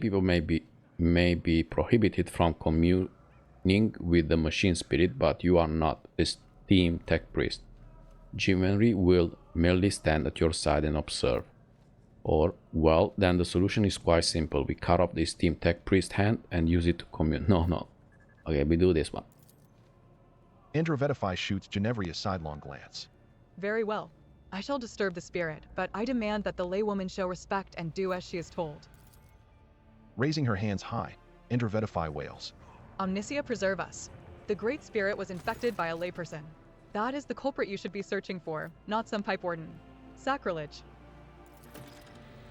People may be prohibited from communing with the machine spirit, but you are not a steam tech priest. Chivalry will merely stand at your side and observe. Or, well, then the solution is quite simple. We cut off the steam tech priest hand and use it to commune. No. Okay, we do this one. Androvetify shoots Ginevri a sidelong glance. Very well. I shall disturb the spirit, but I demand that the laywoman show respect and do as she is told. Raising her hands high, Androvetify wails. Omnicia preserve us. The Great Spirit was infected by a layperson. That is the culprit you should be searching for, not some pipe warden. Sacrilege.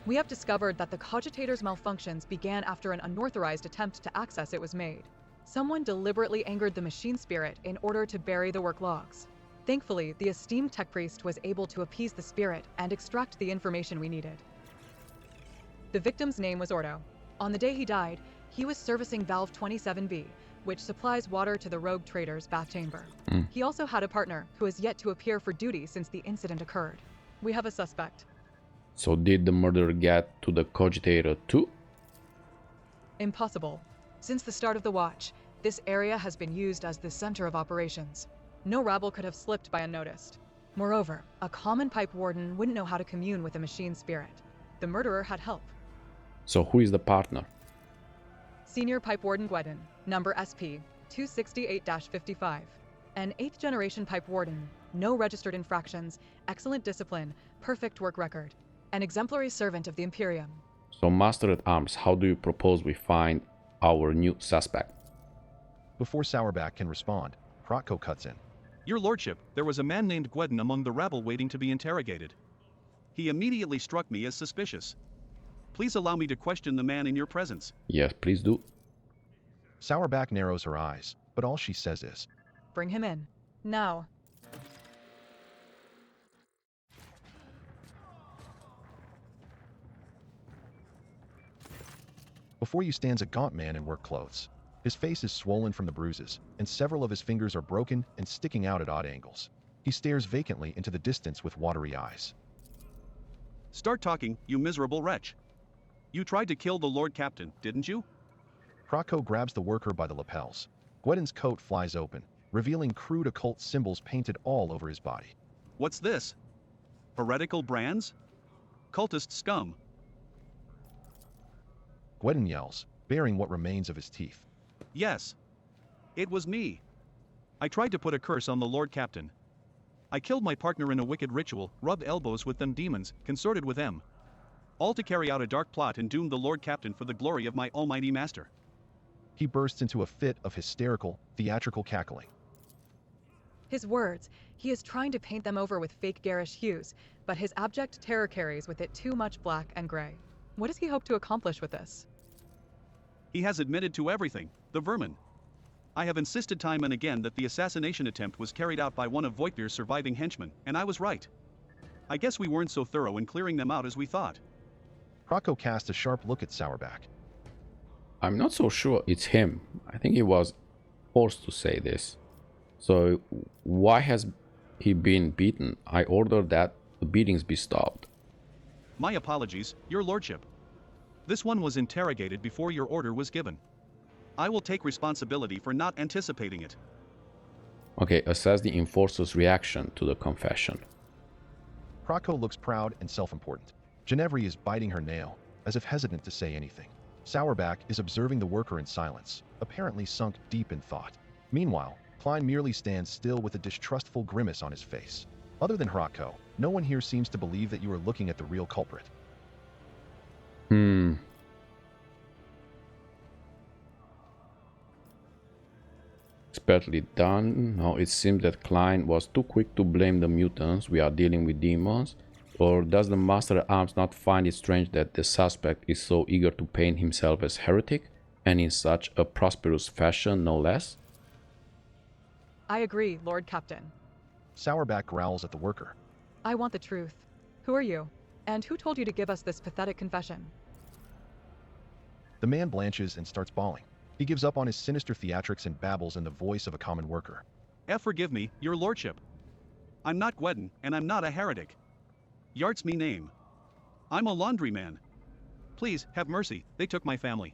We have discovered that the cogitator's malfunctions began after an unauthorized attempt to access it was made. Someone deliberately angered the machine spirit in order to bury the work logs. Thankfully, the esteemed tech priest was able to appease the spirit and extract the information we needed. The victim's name was Hrotko. On the day he died, he was servicing Valve 27B, which supplies water to the rogue trader's bath chamber. He also had a partner who has yet to appear for duty since the incident occurred. We have a suspect. So did the murderer get to the cogitator too? Impossible. Since the start of the watch, this area has been used as the center of operations. No rabble could have slipped by unnoticed. Moreover, a common pipe warden wouldn't know how to commune with a machine spirit. The murderer had help. So who is the partner? Senior Pipe Warden Gweden, number SP 268-55. An 8th generation pipe warden, no registered infractions, excellent discipline, perfect work record. An exemplary servant of the Imperium. So Master at Arms, how do you propose we find our new suspect? Before Sourback can respond, Hrotko cuts in. Your Lordship, there was a man named Gweden among the rabble waiting to be interrogated. He immediately struck me as suspicious. Please allow me to question the man in your presence. Yes, please do. Sourback narrows her eyes, but all she says is, Bring him in. Now. Before you stands a gaunt man in work clothes. His face is swollen from the bruises, and several of his fingers are broken and sticking out at odd angles. He stares vacantly into the distance with watery eyes. Start talking, you miserable wretch. You tried to kill the Lord Captain, didn't you? Hrotko grabs the worker by the lapels. Gweden's coat flies open, revealing crude occult symbols painted all over his body. What's this? Heretical brands? Cultist scum. Gweden yells, baring what remains of his teeth. Yes. It was me. I tried to put a curse on the Lord Captain. I killed my partner in a wicked ritual, rubbed elbows with them demons, consorted with them. All to carry out a dark plot and doom the Lord Captain for the glory of my almighty master. He bursts into a fit of hysterical, theatrical cackling. His words, he is trying to paint them over with fake garish hues, but his abject terror carries with it too much black and gray. What does he hope to accomplish with this? He has admitted to everything, the vermin. I have insisted time and again that the assassination attempt was carried out by one of Voigtvir's surviving henchmen, and I was right. I guess we weren't so thorough in clearing them out as we thought. Hrotko casts a sharp look at Sourback. I'm not so sure it's him. I think he was forced to say this. So why has he been beaten? I ordered that the beatings be stopped. My apologies, your lordship. This one was interrogated before your order was given. I will take responsibility for not anticipating it. Okay, assess the enforcer's reaction to the confession. Hrotko looks proud and self-important. Ginevri is biting her nail, as if hesitant to say anything. Sourback is observing the worker in silence, apparently sunk deep in thought. Meanwhile, Klein merely stands still with a distrustful grimace on his face. Other than Hrotko, no one here seems to believe that you are looking at the real culprit. Expertly done. Now it seems that Klein was too quick to blame the mutants. We are dealing with demons. Or does the Master at Arms not find it strange that the suspect is so eager to paint himself as heretic, and in such a prosperous fashion, no less? I agree, Lord Captain. Sourback growls at the worker. I want the truth. Who are you? And who told you to give us this pathetic confession? The man blanches and starts bawling. He gives up on his sinister theatrics and babbles in the voice of a common worker. Forgive me, your lordship. I'm not Gweden, and I'm not a heretic. Yart's me name. I'm a laundryman. Please, have mercy, they took my family.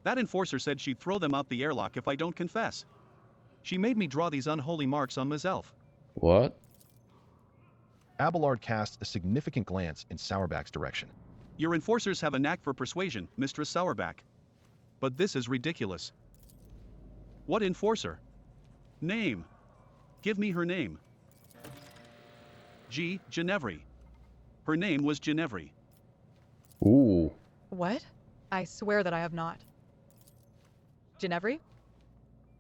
That enforcer said she'd throw them out the airlock if I don't confess. She made me draw these unholy marks on myself. What? Abelard casts a significant glance in Sourback's direction. Your enforcers have a knack for persuasion, Mistress Sourback. But this is ridiculous. What enforcer? Name. Give me her name. Ginevry. Her name was Ginevry. Ooh. What? I swear that I have not. Ginevry?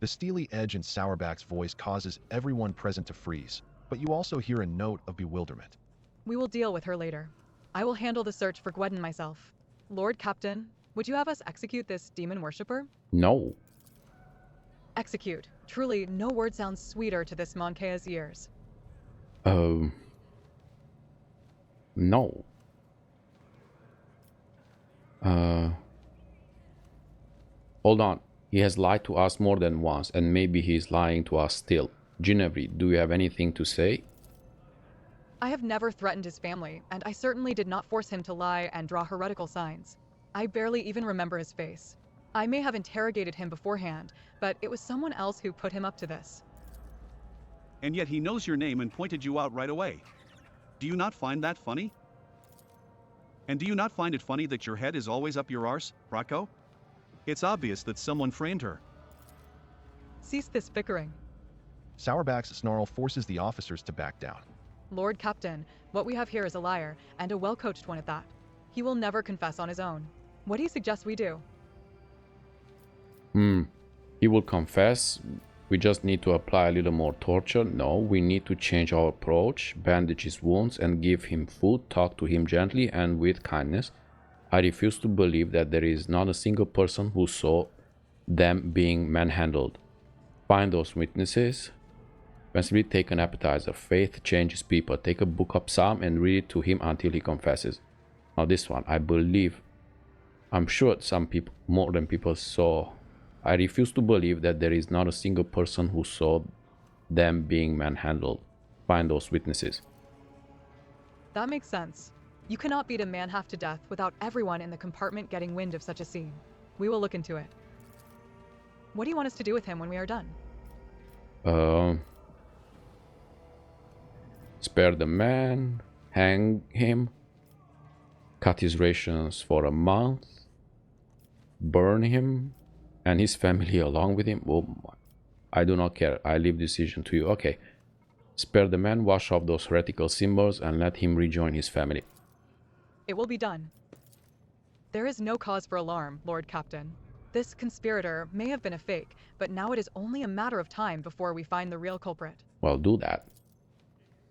The steely edge in Sourback's voice causes everyone present to freeze, but you also hear a note of bewilderment. We will deal with her later. I will handle the search for Gweden myself. Lord Captain, would you have us execute this demon worshipper? No. Execute. Truly, no word sounds sweeter to this Monkea's ears. No. Hold on. He has lied to us more than once, and maybe he is lying to us still. Ginevry, do you have anything to say? I have never threatened his family, and I certainly did not force him to lie and draw heretical signs. I barely even remember his face. I may have interrogated him beforehand, but it was someone else who put him up to this. And yet he knows your name and pointed you out right away. Do you not find that funny? And do you not find it funny that your head is always up your arse, Hrotko? It's obvious that someone framed her. Cease this bickering. Sourback's snarl forces the officers to back down. Lord Captain, what we have here is a liar, and a well-coached one at that. He will never confess on his own. What do you suggest we do? He will confess. We just need to apply a little more torture. No, we need to change our approach, bandage his wounds and give him food, talk to him gently and with kindness. I refuse to believe that there is not a single person who saw them being manhandled. Find those witnesses. Eventually take an appetizer. Faith changes people. Take a book of Psalm and read it to him until he confesses. Now this one, I believe. I'm sure some people, more than people saw. I refuse to believe that there is not a single person who saw them being manhandled. Find those witnesses. That makes sense. You cannot beat a man half to death without everyone in the compartment getting wind of such a scene. We will look into it. What do you want us to do with him when we are done? Spare the man, hang him, cut his rations for a month, burn him and his family along with him. Oh, I do not care. I leave decision to you. Okay. Spare the man, wash off those heretical symbols, and let him rejoin his family. It will be done. There is no cause for alarm, Lord Captain. This conspirator may have been a fake, but now it is only a matter of time before we find the real culprit. Well, do that.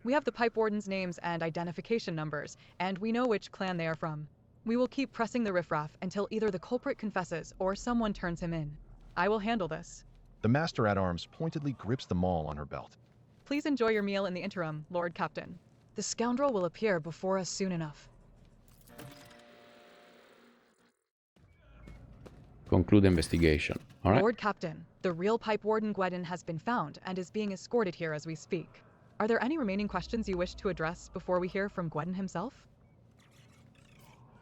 We have the pipe warden's names and identification numbers, and we know which clan they are from. We will keep pressing the riffraff until either the culprit confesses or someone turns him in. I will handle this. The Master-at-Arms pointedly grips the maul on her belt. Please enjoy your meal in the interim, Lord Captain. The scoundrel will appear before us soon enough. Conclude investigation. All right. Lord Captain, the real pipe warden Gweden has been found and is being escorted here as we speak. Are there any remaining questions you wish to address before we hear from Gweden himself?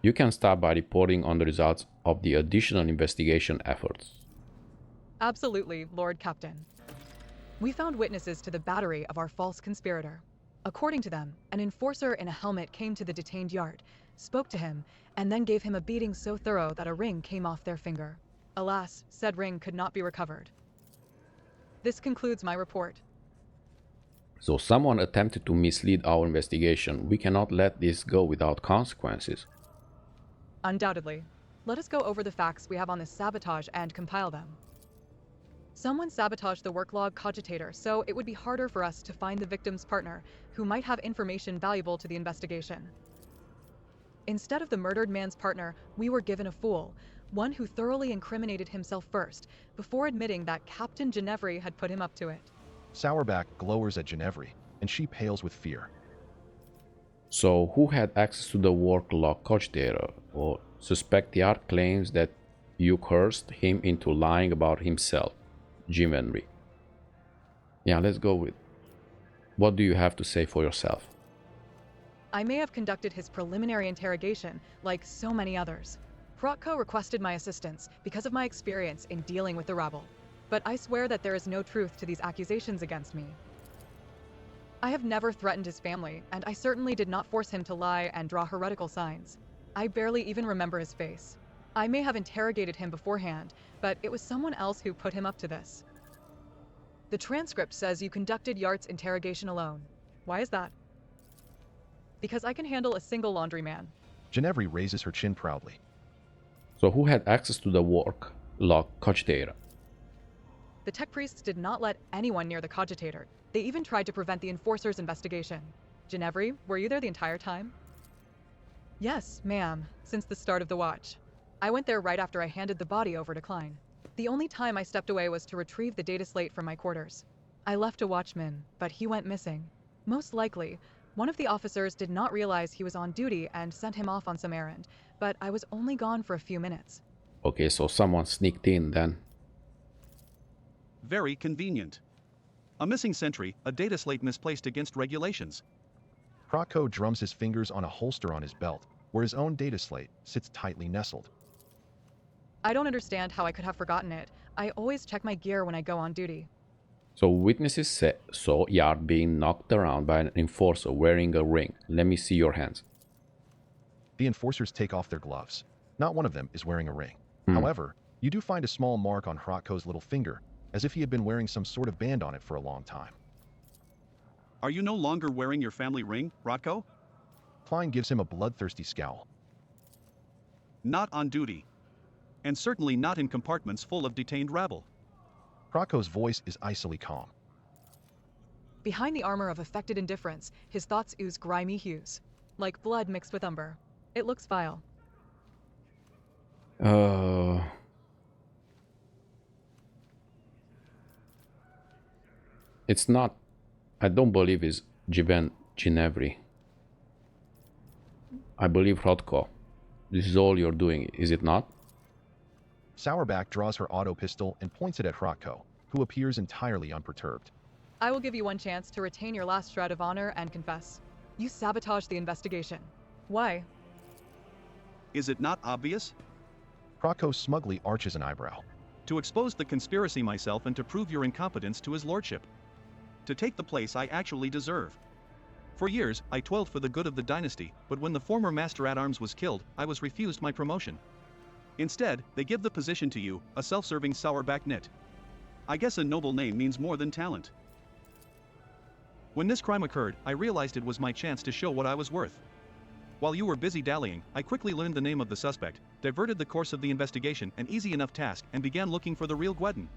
You can start by reporting on the results of the additional investigation efforts. Absolutely, Lord Captain. We found witnesses to the battery of our false conspirator. According to them, an enforcer in a helmet came to the detained yard, spoke to him, and then gave him a beating so thorough that a ring came off their finger. Alas, said ring could not be recovered. This concludes my report. So someone attempted to mislead our investigation. We cannot let this go without consequences. Undoubtedly. Let us go over the facts we have on this sabotage and compile them. Someone sabotaged the work log cogitator, so it would be harder for us to find the victim's partner, who might have information valuable to the investigation. Instead of the murdered man's partner, we were given a fool, one who thoroughly incriminated himself first, before admitting that Captain Ginevry had put him up to it. Sourback glowers at Ginevry, and she pales with fear. So who had access to the work log cogitator? Or suspect the art claims that you cursed him into lying about himself. Ginevry. Yeah, let's go with. What do you have to say for yourself? I may have conducted his preliminary interrogation, like so many others. Hrotko requested my assistance because of my experience in dealing with the rabble, but I swear that there is no truth to these accusations against me. I have never threatened his family, and I certainly did not force him to lie and draw heretical signs. I barely even remember his face. I may have interrogated him beforehand, but it was someone else who put him up to this. The transcript says you conducted Yart's interrogation alone. Why is that? Because I can handle a single laundryman. Ginevri raises her chin proudly. So who had access to the work log cogitator? The tech priests did not let anyone near the cogitator. They even tried to prevent the enforcer's investigation. Ginevri, were you there the entire time? Yes, ma'am, since the start of the watch. I went there right after I handed the body over to Klein. The only time I stepped away was to retrieve the data slate from my quarters. I left a watchman, but he went missing. Most likely, one of the officers did not realize he was on duty and sent him off on some errand, but I was only gone for a few minutes. Okay, so someone sneaked in then. Very convenient. A missing sentry, a data slate misplaced against regulations. Hrotko drums his fingers on a holster on his belt, where his own data slate sits tightly nestled. I don't understand how I could have forgotten it. I always check my gear when I go on duty. So witnesses saw Yard being knocked around by an enforcer wearing a ring. Let me see your hands. The enforcers take off their gloves. Not one of them is wearing a ring. However, you do find a small mark on Hrotko's little finger, as if he had been wearing some sort of band on it for a long time. Are you no longer wearing your family ring, Hrotko? Klein gives him a bloodthirsty scowl. Not on duty. And certainly not in compartments full of detained rabble. Hrotko's voice is icily calm. Behind the armor of affected indifference, his thoughts ooze grimy hues, like blood mixed with umber. It looks vile. It's not. I don't believe it's Ginevri. I believe Hrotko. This is all you're doing, is it not? Sourback draws her auto pistol and points it at Hrotko, who appears entirely unperturbed. I will give you one chance to retain your last shred of honor and confess. You sabotaged the investigation. Why? Is it not obvious? Hrotko smugly arches an eyebrow. To expose the conspiracy myself and to prove your incompetence to his lordship. To take the place I actually deserve. For years, I toiled for the good of the dynasty, but when the former Master-at-Arms was killed, I was refused my promotion. Instead, they give the position to you, a self-serving sourback nit. I guess a noble name means more than talent. When this crime occurred, I realized it was my chance to show what I was worth. While you were busy dallying, I quickly learned the name of the suspect, diverted the course of the investigation, an easy enough task, and began looking for the real Gweden.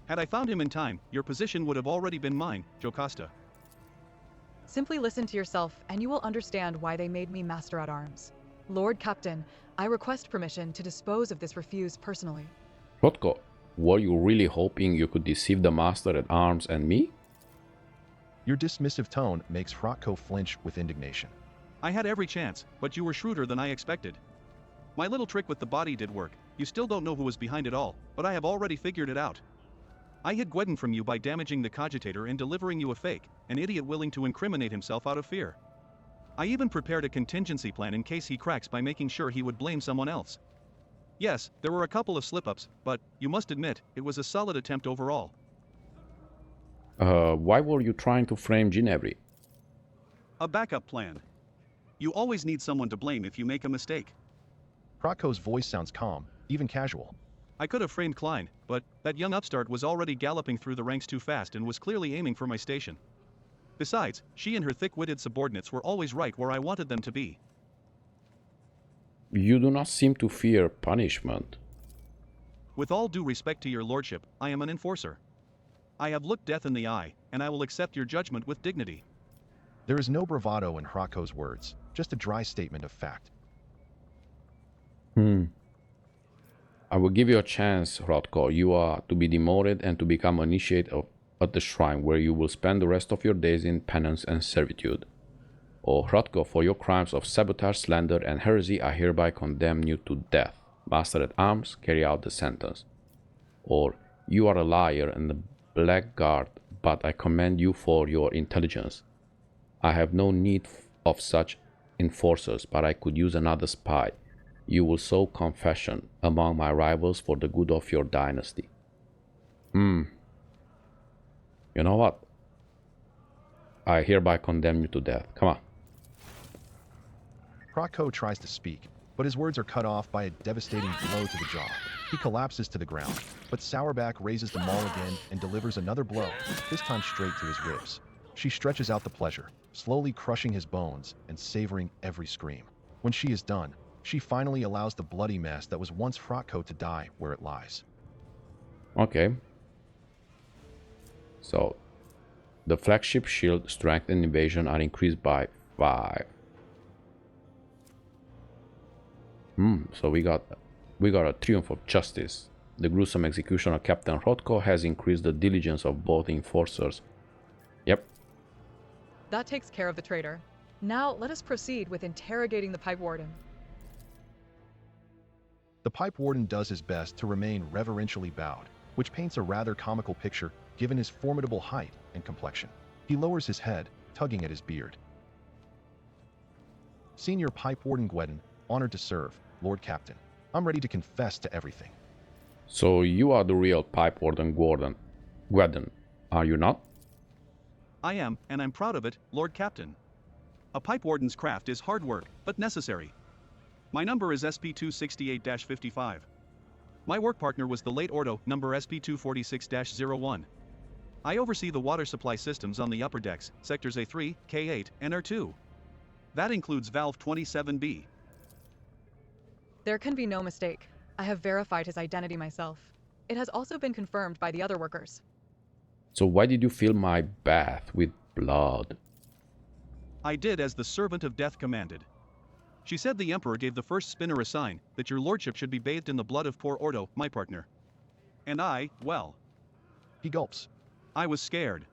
Had I found him in time, your position would have already been mine, Jocasta. Simply listen to yourself, and you will understand why they made me Master-at-Arms. Lord Captain, I request permission to dispose of this refuse personally. Hrotko, were you really hoping you could deceive the Master-at-Arms and me? Your dismissive tone makes Hrotko flinch with indignation. I had every chance, but you were shrewder than I expected. My little trick with the body did work. You still don't know who was behind it all, but I have already figured it out. I hid Gweden from you by damaging the cogitator and delivering you a fake, an idiot willing to incriminate himself out of fear. I even prepared a contingency plan in case he cracks by making sure he would blame someone else. Yes, there were a couple of slip-ups, but, you must admit, it was a solid attempt overall. Why were you trying to frame Ginevri? A backup plan. You always need someone to blame if you make a mistake. Hrotko's voice sounds calm, even casual. I could have framed Klein, but that young upstart was already galloping through the ranks too fast and was clearly aiming for my station. Besides, she and her thick-witted subordinates were always right where I wanted them to be. You do not seem to fear punishment. With all due respect to your lordship, I am an enforcer. I have looked death in the eye, and I will accept your judgment with dignity. There is no bravado in Hrotko's words, just a dry statement of fact. I will give you a chance, Hrotko. You are to be demoted and to become an initiate at the shrine, where you will spend the rest of your days in penance and servitude. O Hrotko, for your crimes of sabotage, slander, and heresy, I hereby condemn you to death. Master-at-Arms, carry out the sentence. Or, you are a liar and a blackguard, but I commend you for your intelligence. I have no need of such enforcers, but I could use another spy. You will sow confession among my rivals for the good of your dynasty. You know what? I hereby condemn you to death. Come on. Hrotko tries to speak, but his words are cut off by a devastating blow to the jaw. He collapses to the ground, but Sourback raises the maul again and delivers another blow, this time straight to his ribs. She stretches out the pleasure, slowly crushing his bones and savoring every scream. When she is done, she finally allows the bloody mess that was once Hrotko to die where it lies. Okay. So, the flagship shield, strength and evasion are increased by 5. So we got a triumph of justice. The gruesome execution of Captain Hrotko has increased the diligence of both enforcers. Yep. That takes care of the traitor. Now let us proceed with interrogating the Pipe Warden. The Pipe Warden does his best to remain reverentially bowed, which paints a rather comical picture given his formidable height and complexion. He lowers his head, tugging at his beard. Senior Pipe Warden Gweden, honored to serve, Lord Captain. I'm ready to confess to everything. So you are the real Pipe Warden Gweden, are you not? I am, and I'm proud of it, Lord Captain. A pipe warden's craft is hard work, but necessary. My number is SP268-55. My work partner was the late Ordo, number SP246-01. I oversee the water supply systems on the upper decks, sectors A3, K8, and R2. That includes valve 27B. There can be no mistake. I have verified his identity myself. It has also been confirmed by the other workers. So why did you fill my bath with blood? I did as the servant of death commanded. She said the Emperor gave the first spinner a sign that your lordship should be bathed in the blood of poor Ordo, my partner. And I, well... He gulps. I was scared.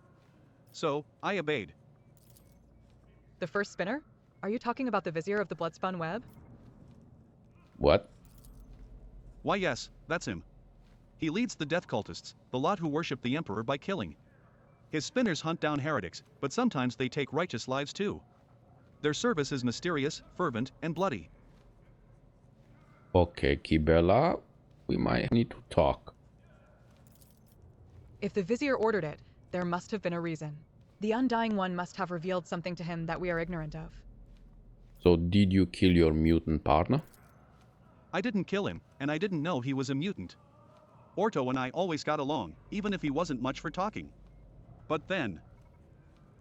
So, I obeyed. The first spinner? Are you talking about the Vizier of the Bloodspun Web? What? Why yes, that's him. He leads the death cultists, the lot who worship the Emperor by killing. His spinners hunt down heretics, but sometimes they take righteous lives too. Their service is mysterious, fervent, and bloody. Okay, Kibela, we might need to talk. If the Vizier ordered it, there must have been a reason. The Undying One must have revealed something to him that we are ignorant of. So did you kill your mutant partner? I didn't kill him, and I didn't know he was a mutant. Orto and I always got along, even if he wasn't much for talking. But then...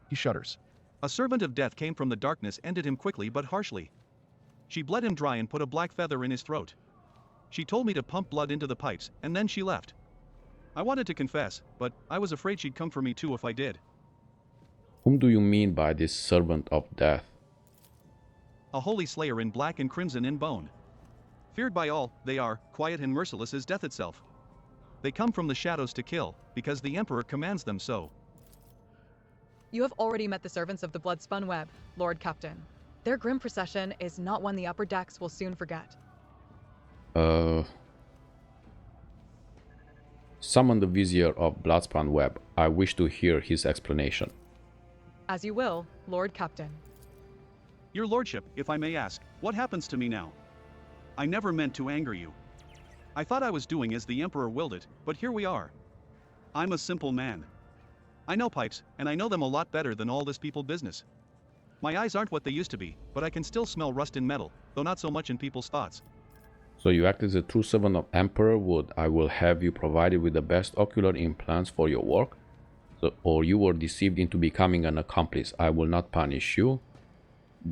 He shudders. A servant of death came from the darkness, ended him quickly but harshly. She bled him dry and put a black feather in his throat. She told me to pump blood into the pipes, and then she left. I wanted to confess, but I was afraid she'd come for me too if I did. Whom do you mean by this servant of death? A holy slayer in black and crimson in bone. Feared by all, they are, quiet and merciless as death itself. They come from the shadows to kill, because the Emperor commands them so. You have already met the servants of the Bloodspun Web, Lord Captain. Their grim procession is not one the upper decks will soon forget. Summon the Vizier of Bloodspun Web. I wish to hear his explanation. As you will, Lord Captain. Your lordship, if I may ask, what happens to me now? I never meant to anger you. I thought I was doing as the Emperor willed it, but here we are. I'm a simple man. I know pipes, and I know them a lot better than all this people business. My eyes aren't what they used to be, but I can still smell rust in metal, though not so much in people's thoughts. So you act as a true servant of Emperor Wood. I will have you provided with the best ocular implants for your work. Or you were deceived into becoming an accomplice. I will not punish you.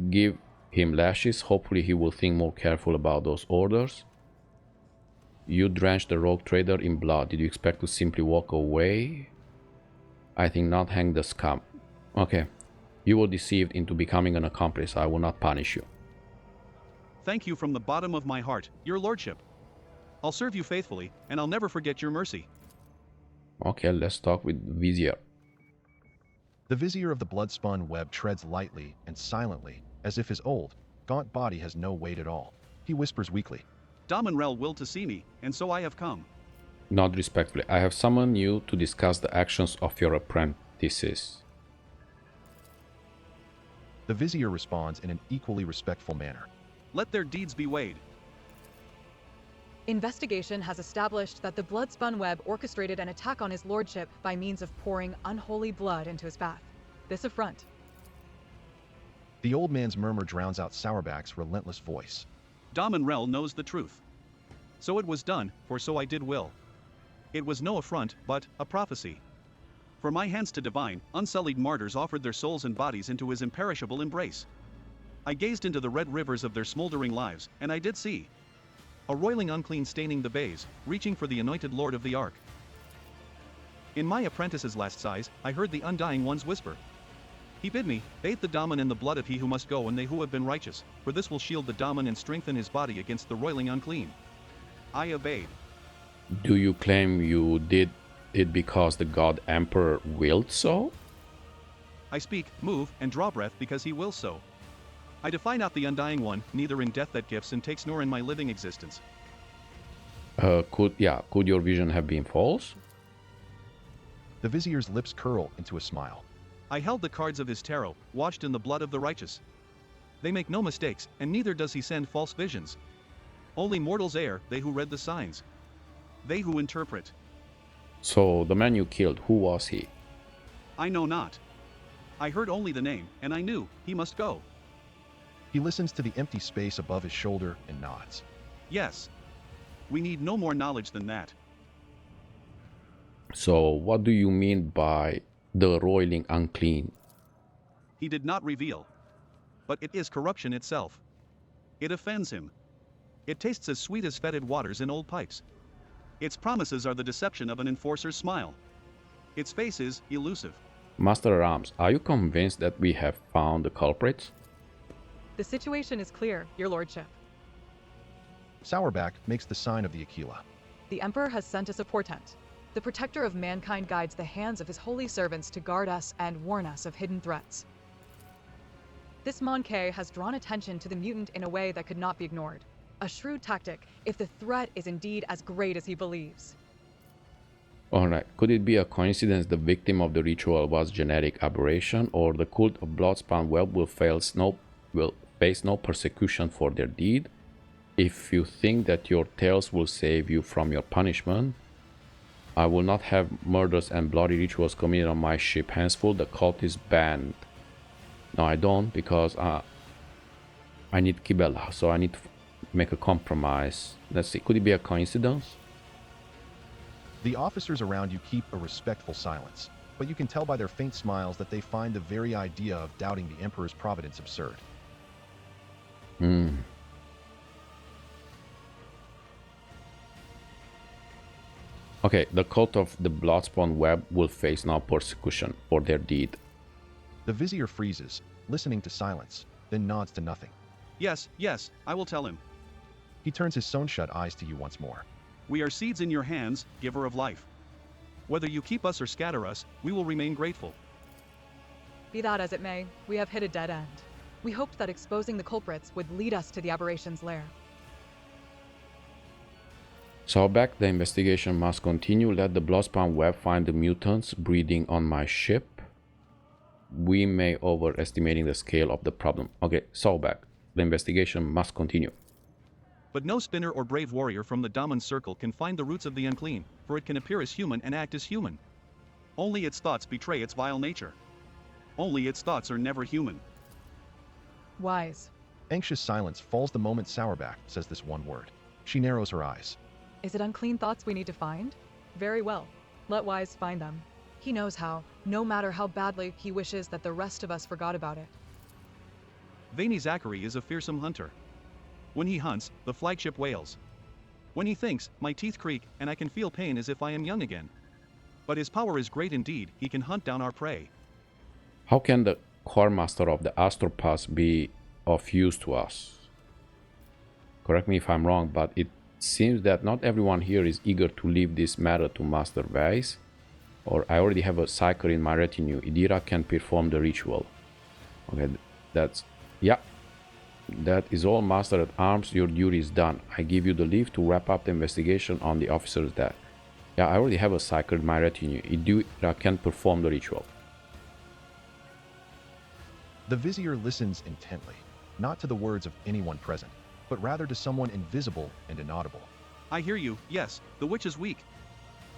Give him lashes. Hopefully he will think more careful about those orders. You drenched the rogue trader in blood. Did you expect to simply walk away? I think not. Hang the scum. Okay. You were deceived into becoming an accomplice. I will not punish you. Thank you from the bottom of my heart, your lordship. I'll serve you faithfully, and I'll never forget your mercy. Okay, let's talk with Vizier. The Vizier of the Bloodspun Web treads lightly and silently, as if his old, gaunt body has no weight at all. He whispers weakly. Damonrel willed to see me, and so I have come. Not respectfully. I have summoned you to discuss the actions of your apprentices. The Vizier responds in an equally respectful manner. Let their deeds be weighed. Investigation has established that the Bloodspun Web orchestrated an attack on his lordship by means of pouring unholy blood into his bath. This affront. The old man's murmur drowns out Sourback's relentless voice. Dom and Rel knows the truth. So it was done, for so I did will. It was no affront, but a prophecy. For my hands to divine, unsullied martyrs offered their souls and bodies into his imperishable embrace. I gazed into the red rivers of their smoldering lives, and I did see a roiling unclean staining the bays, reaching for the anointed Lord of the Ark. In my apprentice's last sighs, I heard the undying one's whisper. He bid me, bathe the Daemon in the blood of he who must go and they who have been righteous, for this will shield the Daemon and strengthen his body against the roiling unclean. I obeyed. Do you claim you did it because the God Emperor willed so? I speak, move, and draw breath because he wills so. I defy not the undying one, neither in death that gifts and takes nor in my living existence. Could your vision have been false? The vizier's lips curl into a smile. I held the cards of his tarot, washed in the blood of the righteous. They make no mistakes, and neither does he send false visions. Only mortals err, they who read the signs. They who interpret. So the man you killed, who was he? I know not. I heard only the name, and I knew he must go. He listens to the empty space above his shoulder and nods. Yes. We need no more knowledge than that. So what do you mean by the roiling unclean? He did not reveal. But it is corruption itself. It offends him. It tastes as sweet as fetid waters in old pipes. Its promises are the deception of an enforcer's smile. Its face is elusive. Master Rams, are you convinced that we have found the culprits? The situation is clear, your lordship. Sourback makes the sign of the Aquila. The Emperor has sent us a portent. The protector of mankind guides the hands of his holy servants to guard us and warn us of hidden threats. This Monkey has drawn attention to the mutant in a way that could not be ignored. A shrewd tactic, if the threat is indeed as great as he believes. Alright, could it be a coincidence the victim of the ritual was genetic aberration, or the cult of Bloodspun Web will face no persecution for their deed? If you think that your tales will save you from your punishment, I will not have murders and bloody rituals committed on my ship. Henceforth, the cult is banned. No, I don't, because I need Kibela, so I need to make a compromise. Let's see, could it be a coincidence? The officers around you keep a respectful silence, but you can tell by their faint smiles that they find the very idea of doubting the Emperor's providence absurd. Okay, the cult of the Bloodspun Web will face no persecution for their deed. The vizier freezes, listening to silence, then nods to nothing. Yes, yes, I will tell him. He turns his sewn-shut eyes to you once more. We are seeds in your hands, giver of life. Whether you keep us or scatter us, we will remain grateful. Be that as it may, we have hit a dead end. We hoped that exposing the culprits would lead us to the aberration's lair. So back, the investigation must continue. Let the Bloodspun Web find the mutants breeding on my ship. We may overestimating the scale of the problem. Okay, so back, the investigation must continue. But no spinner or brave warrior from the Daemon circle can find the roots of the unclean, for it can appear as human and act as human. Only its thoughts betray its vile nature. Only its thoughts are never human. Wise. Anxious silence falls the moment Sourback says this one word. She narrows her eyes. Is it unclean thoughts we need to find? Very well. Let Weisz find them. He knows how, no matter how badly he wishes that the rest of us forgot about it. Veiny Zachary is a fearsome hunter. When he hunts, the flagship wails. When he thinks, my teeth creak, and I can feel pain as if I am young again. But his power is great indeed, he can hunt down our prey. How can the Choir Master of the Astropass be of use to us? Correct me if I'm wrong, but it seems that not everyone here is eager to leave this matter to Master Weisz. Or I already have a psyker in my retinue. Idira can perform the ritual. Okay, that's... yeah. That is all, Master at Arms. Your duty is done. I give you the leave to wrap up the investigation on the officer's death. Yeah, I already have a psyker in my retinue. Idira can perform the ritual. The vizier listens intently, not to the words of anyone present, but rather to someone invisible and inaudible. I hear you, yes, the witch is weak.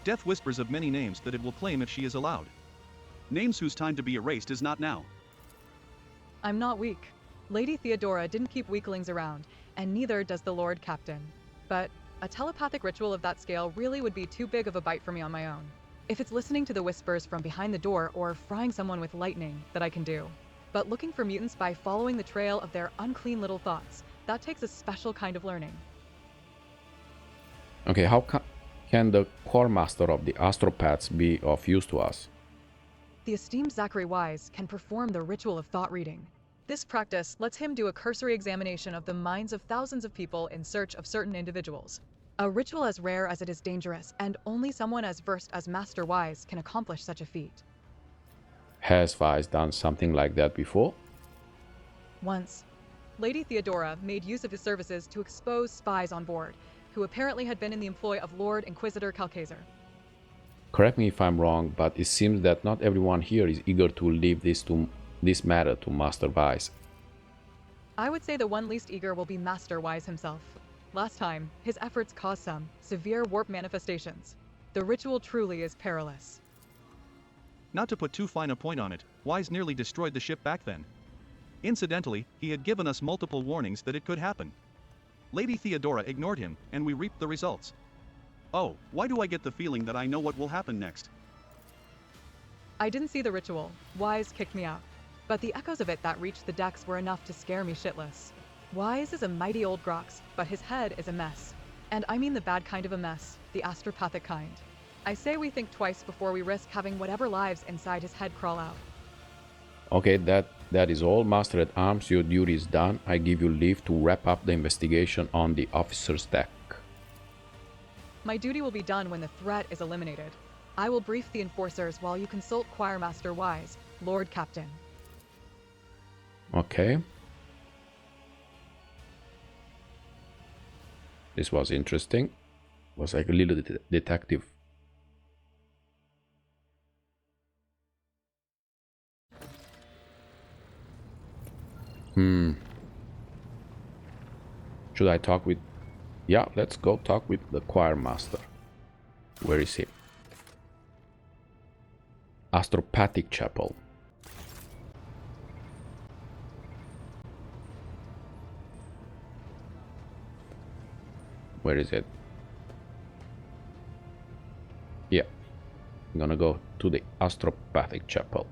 Death whispers of many names that it will claim if she is allowed. Names whose time to be erased is not now. I'm not weak. Lady Theodora didn't keep weaklings around, and neither does the Lord Captain. But a telepathic ritual of that scale really would be too big of a bite for me on my own. If it's listening to the whispers from behind the door or frying someone with lightning, that I can do. But looking for mutants by following the trail of their unclean little thoughts, that takes a special kind of learning. Okay, how can the Choir Master of the Astropaths be of use to us? The esteemed Zachary Weisz can perform the ritual of thought reading. This practice lets him do a cursory examination of the minds of thousands of people in search of certain individuals. A ritual as rare as it is dangerous, and only someone as versed as Master Weisz can accomplish such a feat. Has Weisz done something like that before? Once, Lady Theodora made use of his services to expose spies on board, who apparently had been in the employ of Lord Inquisitor Calcazer. Correct me if I'm wrong, but it seems that not everyone here is eager to leave this matter to Master Weisz. I would say the one least eager will be Master Weisz himself. Last time, his efforts caused some severe warp manifestations. The ritual truly is perilous. Not to put too fine a point on it, Weisz nearly destroyed the ship back then. Incidentally, he had given us multiple warnings that it could happen. Lady Theodora ignored him, and we reaped the results. Oh, why do I get the feeling that I know what will happen next? I didn't see the ritual. Weisz kicked me out. But the echoes of it that reached the decks were enough to scare me shitless. Weisz is a mighty old grox, but his head is a mess. And I mean the bad kind of a mess, the astropathic kind. I say we think twice before we risk having whatever lives inside his head crawl out. Okay, that is all. Master at Arms, your duty is done. I give you leave to wrap up the investigation on the officer's deck. My duty will be done when the threat is eliminated. I will brief the enforcers while you consult Choir Master Weisz, Lord Captain. Okay. This was interesting. It was like a little detective. Should I talk with... Yeah, let's go talk with the Choir Master. Where is he? Astropathic Chapel. Where is it? Yeah, I'm gonna go to the Astropathic Chapel.